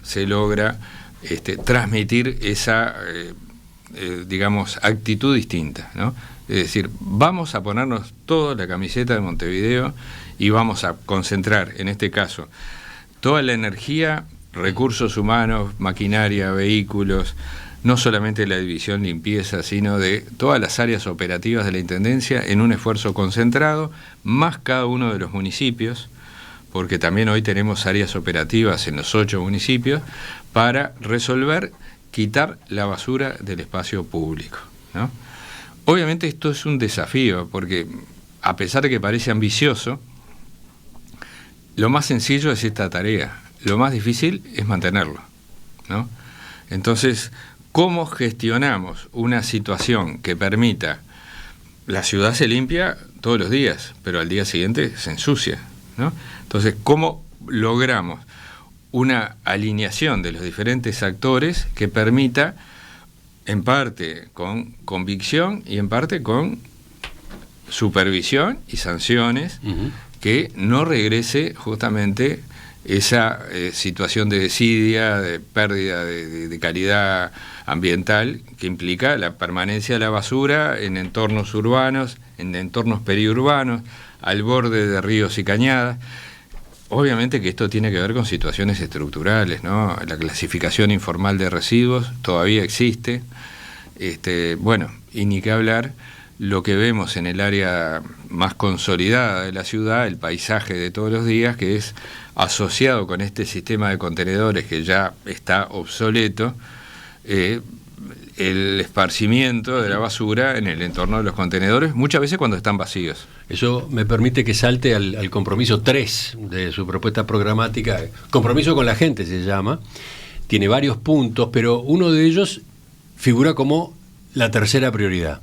se logra transmitir esa, digamos, actitud distinta, ¿no? Es decir, vamos a ponernos toda la camiseta de Montevideo y vamos a concentrar, en este caso, toda la energía, recursos humanos, maquinaria, vehículos, no solamente la división limpieza, sino de todas las áreas operativas de la Intendencia en un esfuerzo concentrado, más cada uno de los municipios, porque también hoy tenemos áreas operativas en los 8 municipios, para resolver, quitar la basura del espacio público, ¿no? Obviamente esto es un desafío, porque a pesar de que parece ambicioso, lo más sencillo es esta tarea, lo más difícil es mantenerlo, ¿no? Entonces, ¿cómo gestionamos una situación que permita, la ciudad se limpia todos los días, pero al día siguiente se ensucia, ¿no? Entonces, ¿cómo logramos una alineación de los diferentes actores que permita, en parte con convicción y en parte con supervisión y sanciones, que no regrese justamente esa situación de desidia, de pérdida de calidad ambiental que implica la permanencia de la basura en entornos urbanos, en entornos periurbanos, al borde de ríos y cañadas? Obviamente que esto tiene que ver con situaciones estructurales, ¿no? La clasificación informal de residuos todavía existe, bueno, y ni que hablar lo que vemos en el área más consolidada de la ciudad, el paisaje de todos los días, que es asociado con este sistema de contenedores que ya está obsoleto, el esparcimiento de la basura en el entorno de los contenedores, muchas veces cuando están vacíos. Eso me permite que salte al compromiso 3 de su propuesta programática. Compromiso con la gente se llama. Tiene varios puntos, pero uno de ellos figura como la tercera prioridad.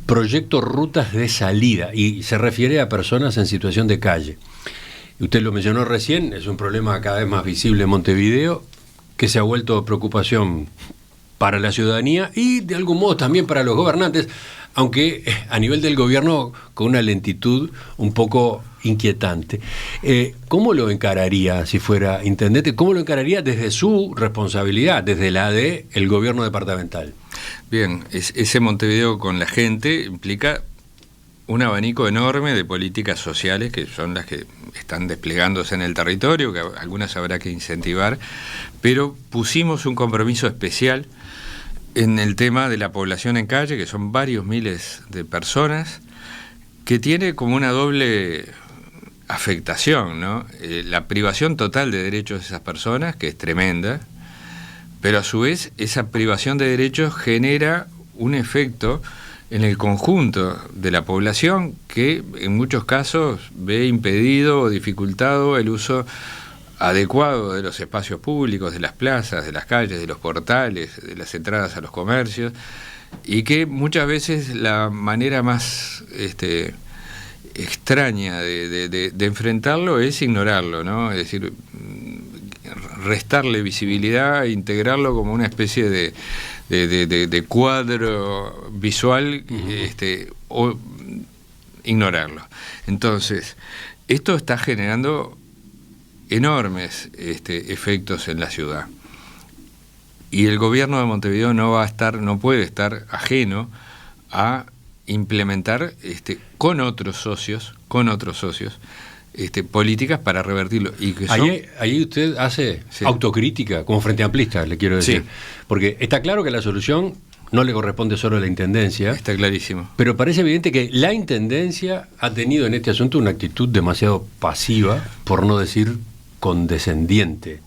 Proyecto Rutas de Salida, y se refiere a personas en situación de calle. Usted lo mencionó recién, es un problema cada vez más visible en Montevideo, que se ha vuelto preocupación para la ciudadanía y de algún modo también para los gobernantes, aunque a nivel del gobierno con una lentitud un poco inquietante. ¿Cómo lo encararía si fuera intendente? ¿Cómo lo encararía desde su responsabilidad, desde la de el gobierno departamental? Bien, ese Montevideo con la gente implica un abanico enorme de políticas sociales que son las que están desplegándose en el territorio, que algunas habrá que incentivar, pero pusimos un compromiso especial en el tema de la población en calle, que son varios miles de personas, que tiene como una doble afectación, ¿no? La privación total de derechos de esas personas, que es tremenda, pero a su vez esa privación de derechos genera un efecto en el conjunto de la población que en muchos casos ve impedido o dificultado el uso adecuado de los espacios públicos, de las plazas, de las calles, de los portales, de las entradas a los comercios, y que muchas veces la manera más extraña de enfrentarlo es ignorarlo, ¿no? Es decir, restarle visibilidad, integrarlo como una especie de cuadro visual, o ignorarlo. Entonces, esto está generando enormes efectos en la ciudad. Y el gobierno de Montevideo no puede estar ajeno a implementar con otros socios, políticas para revertirlo. Y que son... ahí usted hace autocrítica como Frente Amplista, le quiero decir. Sí. Porque está claro que la solución no le corresponde solo a la Intendencia. Está clarísimo. Pero parece evidente que la Intendencia ha tenido en este asunto una actitud demasiado pasiva, por no decir condescendiente.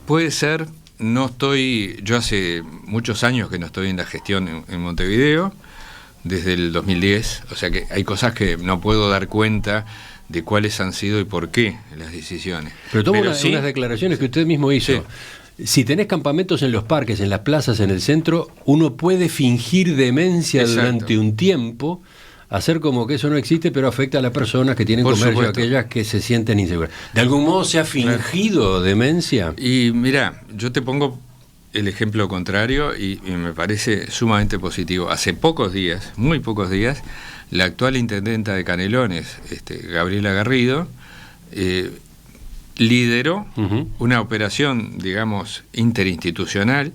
Puede ser, yo hace muchos años que no estoy en la gestión en Montevideo, desde el 2010, o sea que hay cosas que no puedo dar cuenta de cuáles han sido y por qué las decisiones. Pero tomo unas declaraciones que usted mismo hizo. Sí. Si tenés campamentos en los parques, en las plazas, en el centro, uno puede fingir demencia durante un tiempo, hacer como que eso no existe, pero afecta a las personas que tienen comercio, aquellas que se sienten inseguras. ¿De algún modo se ha fingido demencia? Y mira, yo te pongo el ejemplo contrario y me parece sumamente positivo. Hace pocos días, muy pocos días, la actual intendenta de Canelones, Gabriela Garrido, lideró una operación, digamos, interinstitucional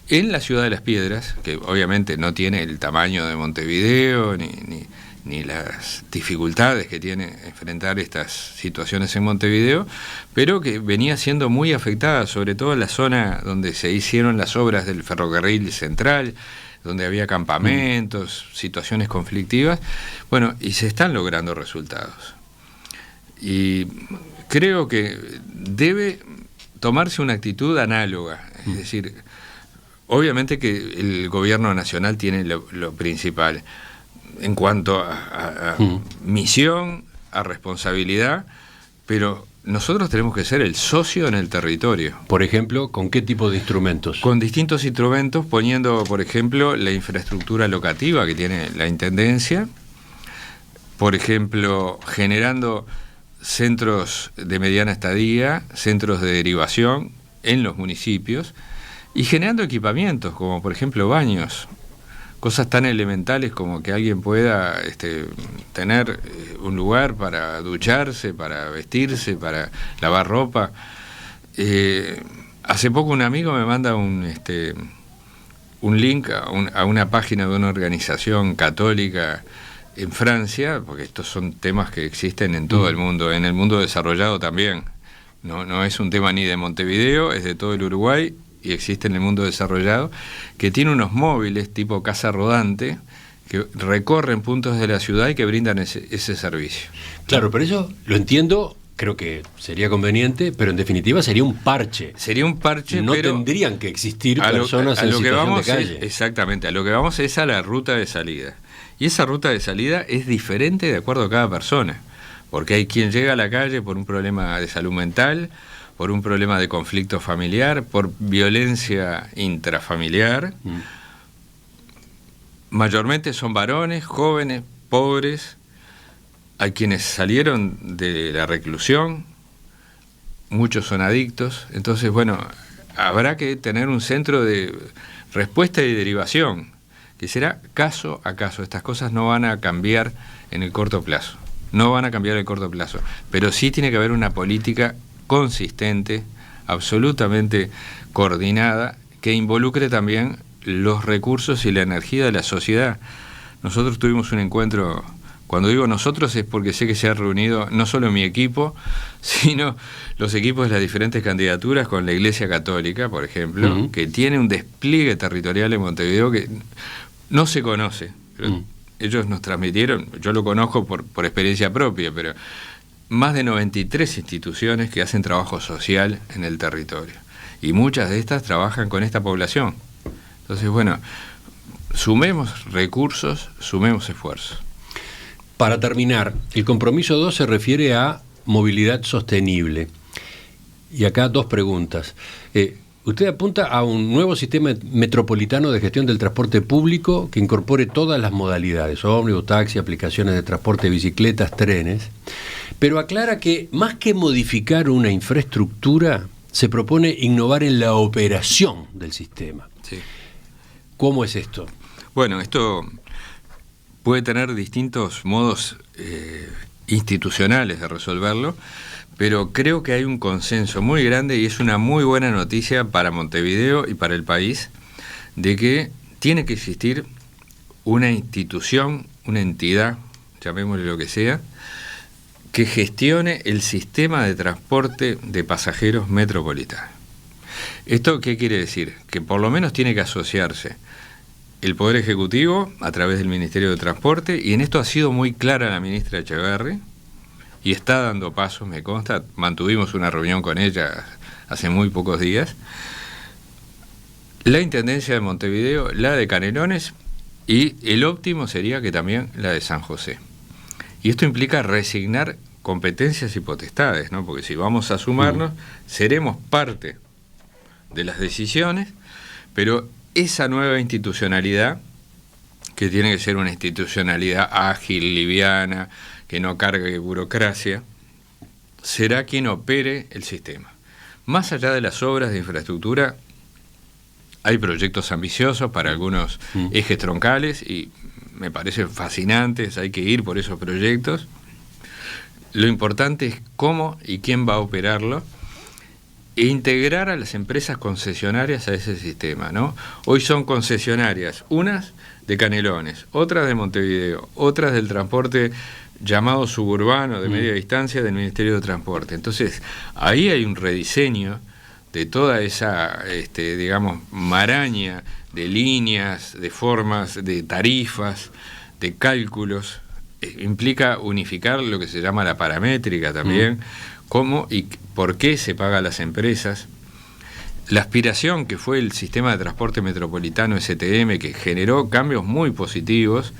en la ciudad de Las Piedras, que obviamente no tiene el tamaño de Montevideo ni las dificultades que tiene enfrentar estas situaciones en Montevideo, pero que venía siendo muy afectada, sobre todo en la zona donde se hicieron las obras del ferrocarril central, donde había campamentos, situaciones conflictivas, bueno, y se están logrando resultados. Y creo que debe tomarse una actitud análoga, es decir, obviamente que el gobierno nacional tiene lo principal en cuanto a misión, a responsabilidad, pero nosotros tenemos que ser el socio en el territorio. Por ejemplo, ¿con qué tipo de instrumentos? Con distintos instrumentos, poniendo, por ejemplo, la infraestructura locativa que tiene la Intendencia, por ejemplo, generando centros de mediana estadía, centros de derivación en los municipios, y generando equipamientos, como por ejemplo baños, cosas tan elementales como que alguien pueda tener un lugar para ducharse, para vestirse, para lavar ropa. Hace poco un amigo me manda un link a una página de una organización católica en Francia, porque estos son temas que existen en todo el mundo, en el mundo desarrollado también. No es un tema ni de Montevideo, es de todo el Uruguay, y existe en el mundo desarrollado, que tiene unos móviles tipo casa rodante que recorren puntos de la ciudad y que brindan ese servicio. Claro, pero eso lo entiendo, creo que sería conveniente, pero en definitiva sería un parche. Sería un parche, no pero tendrían que existir personas en situación de calle. Exactamente, a lo que vamos es a la ruta de salida. Y esa ruta de salida es diferente de acuerdo a cada persona, porque hay quien llega a la calle por un problema de salud mental, por un problema de conflicto familiar, por violencia intrafamiliar. Mayormente son varones, jóvenes, pobres, hay quienes salieron de la reclusión, muchos son adictos. Entonces, bueno, habrá que tener un centro de respuesta y derivación, que será caso a caso. Estas cosas no van a cambiar en el corto plazo, pero sí tiene que haber una política consistente, absolutamente coordinada, que involucre también los recursos y la energía de la sociedad. Nosotros tuvimos un encuentro, cuando digo nosotros es porque sé que se ha reunido no solo mi equipo, sino los equipos de las diferentes candidaturas con la Iglesia Católica, por ejemplo, que tiene un despliegue territorial en Montevideo que no se conoce. Ellos nos transmitieron, yo lo conozco por experiencia propia, pero más de 93 instituciones que hacen trabajo social en el territorio. Y muchas de estas trabajan con esta población. Entonces, bueno, sumemos recursos, sumemos esfuerzos. Para terminar, el compromiso 2 se refiere a movilidad sostenible. Y acá dos preguntas. Usted apunta a un nuevo sistema metropolitano de gestión del transporte público que incorpore todas las modalidades, ómnibus, taxi, aplicaciones de transporte, bicicletas, trenes, pero aclara que más que modificar una infraestructura, se propone innovar en la operación del sistema. Sí. ¿Cómo es esto? Bueno, esto puede tener distintos modos institucionales de resolverlo, pero creo que hay un consenso muy grande y es una muy buena noticia para Montevideo y para el país de que tiene que existir una institución, una entidad, llamémosle lo que sea, que gestione el sistema de transporte de pasajeros metropolitano. ¿Esto qué quiere decir? Que por lo menos tiene que asociarse el Poder Ejecutivo a través del Ministerio de Transporte, y en esto ha sido muy clara la ministra Echeverri, y está dando pasos, me consta, mantuvimos una reunión con ella hace muy pocos días, la Intendencia de Montevideo, la de Canelones, y el óptimo sería que también la de San José. Y esto implica resignar competencias y potestades, ¿no? Porque si vamos a sumarnos, seremos parte de las decisiones, pero esa nueva institucionalidad, que tiene que ser una institucionalidad ágil, liviana, que no cargue burocracia, será quien opere el sistema. Más allá de las obras de infraestructura, hay proyectos ambiciosos para algunos ejes troncales y me parecen fascinantes, hay que ir por esos proyectos. Lo importante es cómo y quién va a operarlo e integrar a las empresas concesionarias a ese sistema, ¿no? Hoy son concesionarias, unas de Canelones, otras de Montevideo, otras del transporte llamado suburbano de media distancia del Ministerio de Transporte. Entonces, ahí hay un rediseño de toda esa, digamos, maraña de líneas, de formas, de tarifas, de cálculos. Implica unificar lo que se llama la paramétrica también, cómo y por qué se paga a las empresas. La aspiración que fue el sistema de transporte metropolitano STM, que generó cambios muy positivos,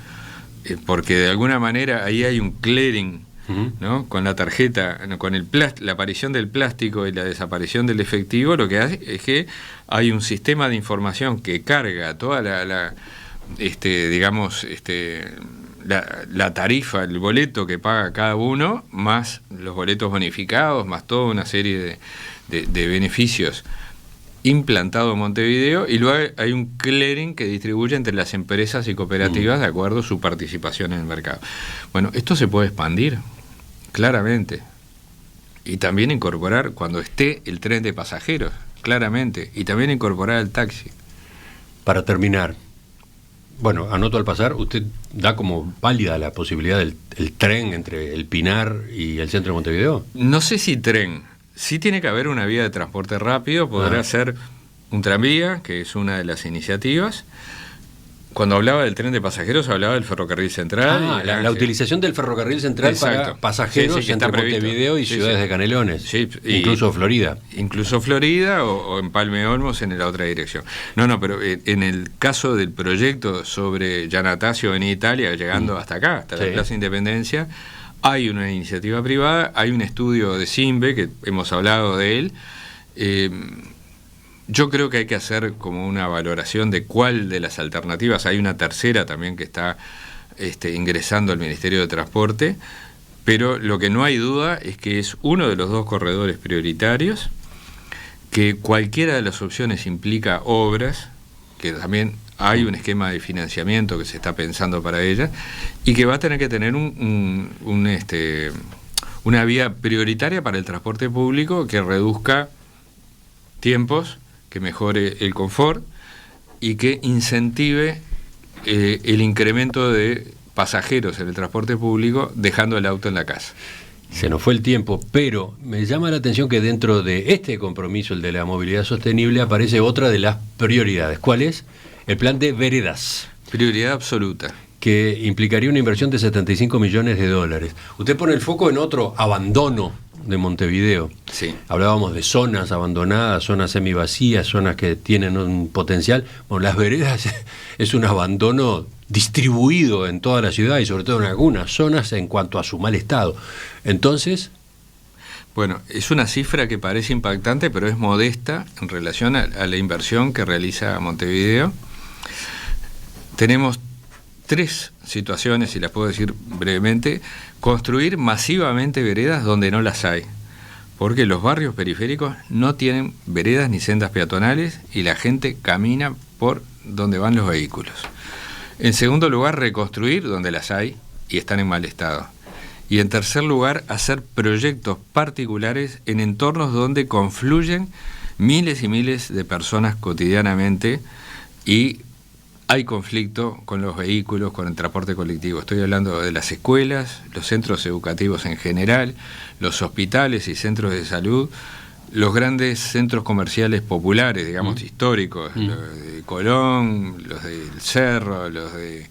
porque de alguna manera ahí hay un clearing, ¿no? Con la tarjeta, con la aparición del plástico y la desaparición del efectivo, lo que hace es que hay un sistema de información que carga toda la tarifa, el boleto que paga cada uno, más los boletos bonificados, más toda una serie de beneficios implantado en Montevideo, y luego hay un clearing que distribuye entre las empresas y cooperativas de acuerdo a su participación en el mercado. Bueno, esto se puede expandir, claramente, y también incorporar cuando esté el tren de pasajeros, claramente, y también incorporar el taxi. Para terminar, bueno, anoto al pasar, usted da como válida la posibilidad del tren entre el Pinar y el centro de Montevideo. No sé si tren. Sí tiene que haber una vía de transporte rápido, podrá ser un tranvía, que es una de las iniciativas. Cuando hablaba del tren de pasajeros, hablaba del ferrocarril central. La utilización del ferrocarril central para pasajeros entre Montevideo y ciudades de Canelones, incluso Florida. Incluso Florida o Empalme Olmos en la otra dirección. No, pero en el caso del proyecto sobre Giannatasio en Italia, llegando hasta acá, hasta la Plaza Independencia, hay una iniciativa privada, hay un estudio de Simbe, que hemos hablado de él. Yo creo que hay que hacer como una valoración de cuál de las alternativas. Hay una tercera también que está ingresando al Ministerio de Transporte, pero lo que no hay duda es que es uno de los dos corredores prioritarios, que cualquiera de las opciones implica obras, que también hay un esquema de financiamiento que se está pensando para ella, y que va a tener que tener una vía prioritaria para el transporte público que reduzca tiempos, que mejore el confort y que incentive el incremento de pasajeros en el transporte público, dejando el auto en la casa. Se nos fue el tiempo, pero me llama la atención que dentro de este compromiso, el de la movilidad sostenible, aparece otra de las prioridades. ¿Cuál es? El plan de veredas. Prioridad absoluta. Que implicaría una inversión de $75 millones. Usted pone el foco en otro abandono de Montevideo. Sí. Hablábamos de zonas abandonadas, zonas semivacías, zonas que tienen un potencial. Bueno, las veredas es un abandono distribuido en toda la ciudad y sobre todo en algunas zonas en cuanto a su mal estado. Entonces... Bueno, es una cifra que parece impactante, pero es modesta en relación a la inversión que realiza Montevideo. Tenemos 3 situaciones, y las puedo decir brevemente. Construir masivamente veredas donde no las hay, porque los barrios periféricos no tienen veredas ni sendas peatonales y la gente camina por donde van los vehículos. En segundo lugar, reconstruir donde las hay y están en mal estado. Y en tercer lugar, hacer proyectos particulares en entornos donde confluyen miles y miles de personas cotidianamente y hay conflicto con los vehículos, con el transporte colectivo. Estoy hablando de las escuelas, los centros educativos en general, los hospitales y centros de salud, los grandes centros comerciales populares, digamos, históricos, los de Colón, los del Cerro, los de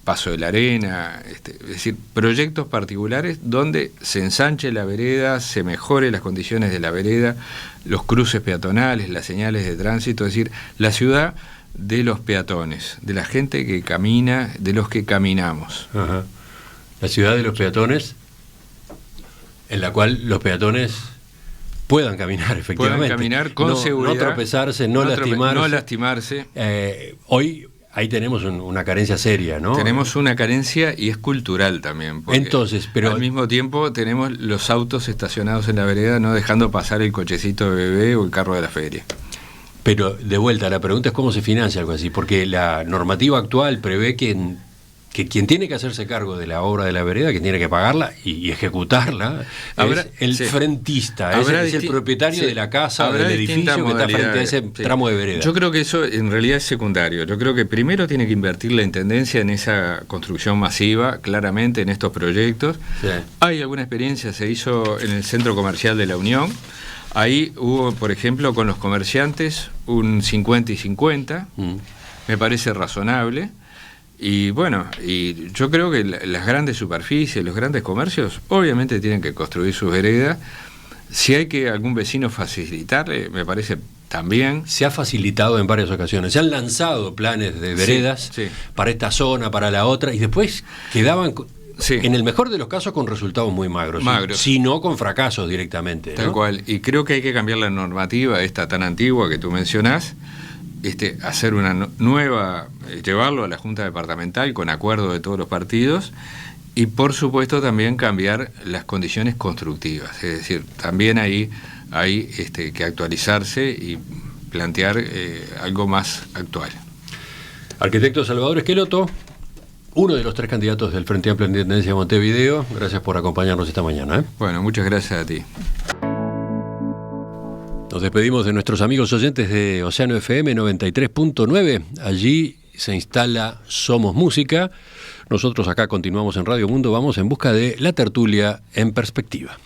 Paso de la Arena, es decir, proyectos particulares donde se ensanche la vereda, se mejore las condiciones de la vereda, los cruces peatonales, las señales de tránsito, es decir, la ciudad de los peatones, de la gente que camina, de los que caminamos. Ajá. La ciudad de los peatones, en la cual los peatones puedan caminar, efectivamente. Puedan caminar con seguridad. No tropezarse, no lastimarse. No lastimarse. Hoy ahí tenemos una carencia seria, ¿no? Tenemos una carencia y es cultural también. Entonces, pero al mismo tiempo tenemos los autos estacionados en la vereda, no dejando pasar el cochecito de bebé o el carro de la feria. Pero de vuelta, la pregunta es cómo se financia algo así, porque la normativa actual prevé que quien tiene que hacerse cargo de la obra de la vereda, que tiene que pagarla y ejecutarla, es el frentista, es el propietario de la casa, del edificio que está frente a ese tramo de vereda. Yo creo que eso en realidad es secundario. Yo creo que primero tiene que invertir la Intendencia en esa construcción masiva, claramente en estos proyectos. Sí. Hay alguna experiencia, se hizo en el Centro Comercial de la Unión. Ahí hubo, por ejemplo, con los comerciantes un 50 y 50, me parece razonable. Y bueno, y yo creo que las grandes superficies, los grandes comercios, obviamente tienen que construir sus veredas. Si hay que algún vecino facilitarle, me parece también. Se ha facilitado en varias ocasiones. Se han lanzado planes de veredas para esta zona, para la otra, y después quedaban, en el mejor de los casos, con resultados muy magros. Si no, con fracasos directamente. Tal cual. Y creo que hay que cambiar la normativa, esta tan antigua que tú mencionás, hacer una nueva, llevarlo a la Junta Departamental con acuerdo de todos los partidos y por supuesto también cambiar las condiciones constructivas, es decir, también ahí hay que actualizarse y plantear algo más actual. Arquitecto Salvador Esqueloto, uno de los 3 candidatos del Frente Amplio en Intendencia de Montevideo, gracias por acompañarnos esta mañana. Bueno, muchas gracias a ti. Nos despedimos de nuestros amigos oyentes de Océano FM 93.9. Allí se instala Somos Música. Nosotros acá continuamos en Radio Mundo. Vamos en busca de la tertulia en perspectiva.